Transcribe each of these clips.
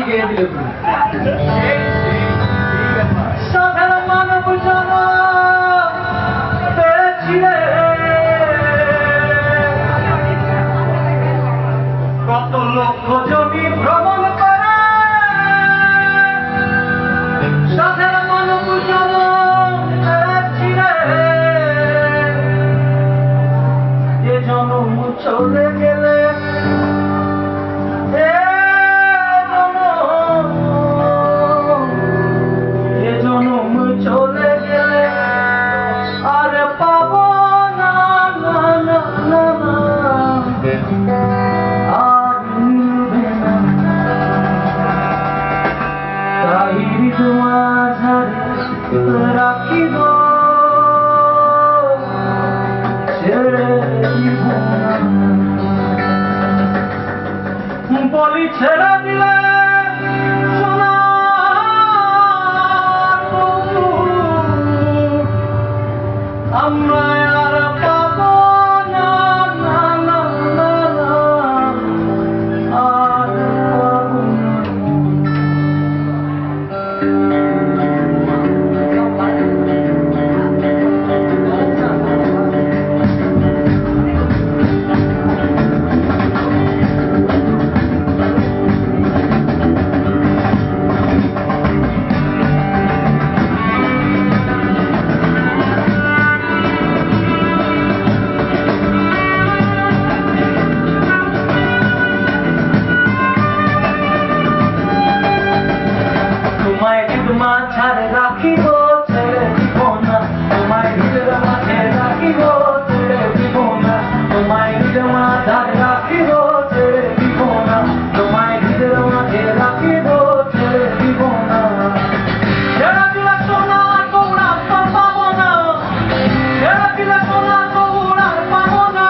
কে দিলে সাধারণ মানব কত লক্ষ জমি ভ্রমণ করে সাধারণ মানব যে জন্ম চলে গেলে চলে গেলে আর পাব না আর মিলবে না তাই তোমার রাখিব ছেড়ে দিব না বলি ছেড়ে দিলে আমরা আর পাব না আর পাব মাঝারে রাখিব ছেড়ে দিব না তোমায় হৃদয় মাঝে রাখিব ছেড়ে দিব না তোমায় হৃদয় মাঝারে রাখিব ছেড়ে দিব না তোমায় হৃদয় মাঝে রাখিব ছেড়ে দিব না ছেড়ে দিলে সোনা গৌড়া পাবো না ছেড়ে দিলে সোনা গৌড়া পাবো না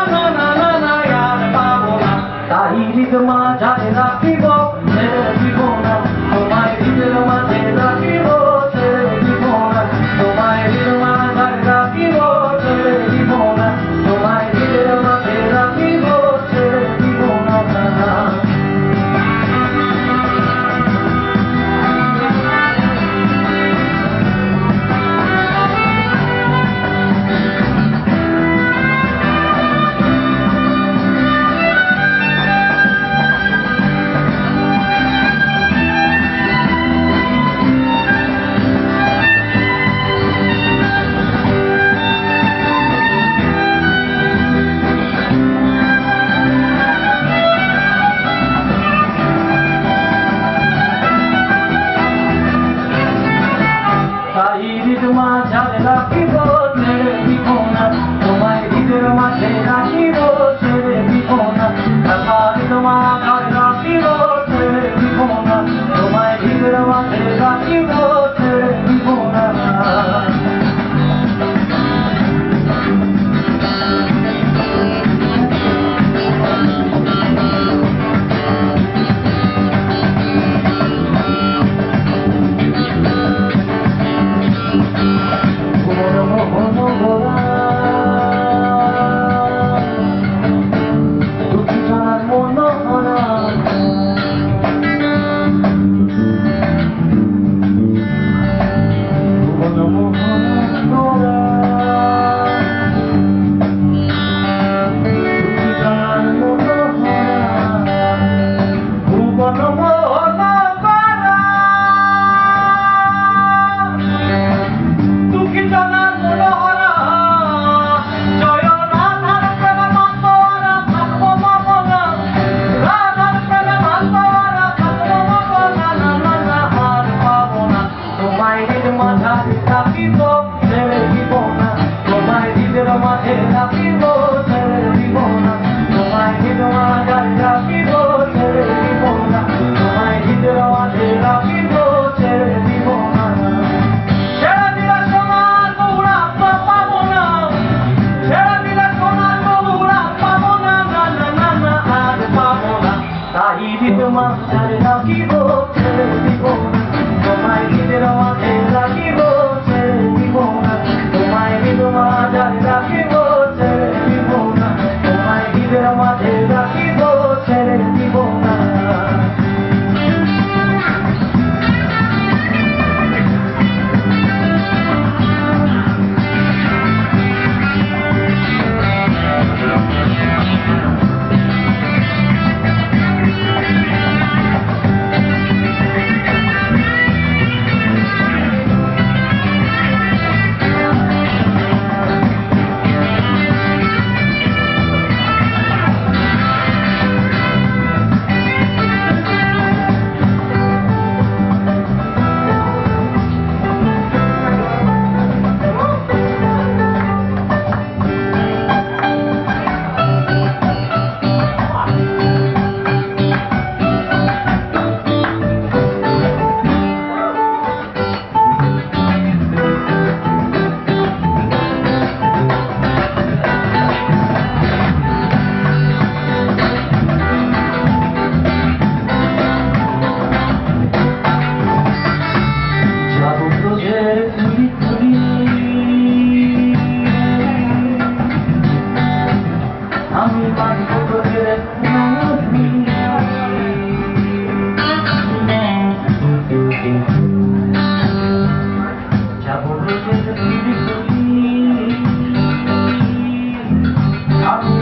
আর পাবো না তাই হৃদয় মাঝারে রাখিব ছেড়ে দিব না তোমায় হৃদয় মাঝে রাখিব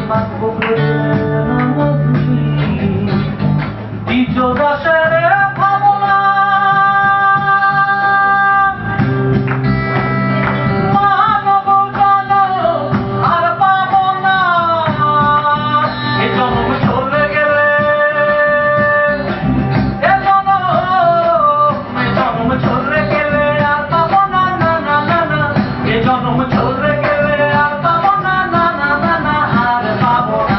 বাঁচবো দ্বিতীয় দশের ভাবনা মানব জনম আর পাবো না এ জন্ম চলে গেলে এ জন্ম চলে গেলে আর পাবো না না না না না এ জন্ম চলে গেলে আর পাবো না না না না না আর পাবো না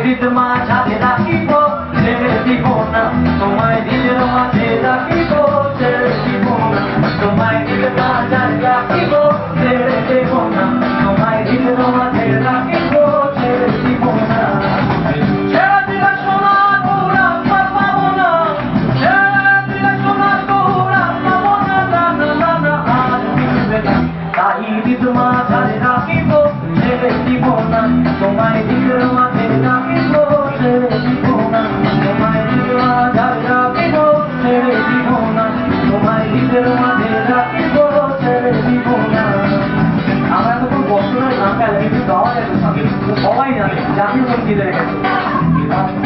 হৃদ মাঝে রাখিব ছেড়ে দিব না তোমায় হৃদের মাঝে রাখিব ছেড়ে দিব না তোমায় হৃদ মাঝে রাখিব ছেড়ে দেব না তোমায় হৃদের মাঝে রাখিব ছেড়ে দিব না ছেড়ে দিলে সোনার গৌরা পাবো না ছেড়ে দিলে সোনার গৌরা পাবো না না না না না আর মিলবে না তাই হৃদ মাঝে রাখিব ছেড়ে দিব না তোমায় হৃদের মাঝে রাখিব ছেড়ে দিব না তোমায় হৃদের মাঝে রাখিব ছেড়ে দিব না তোমায় হৃদের মাঝে রাখিব ছেড়ে দিব না আমরা তখন বছরের গানটা কিন্তু গাওয়া যেত সবাই জানে জাতীয় সঙ্গীতের কাছে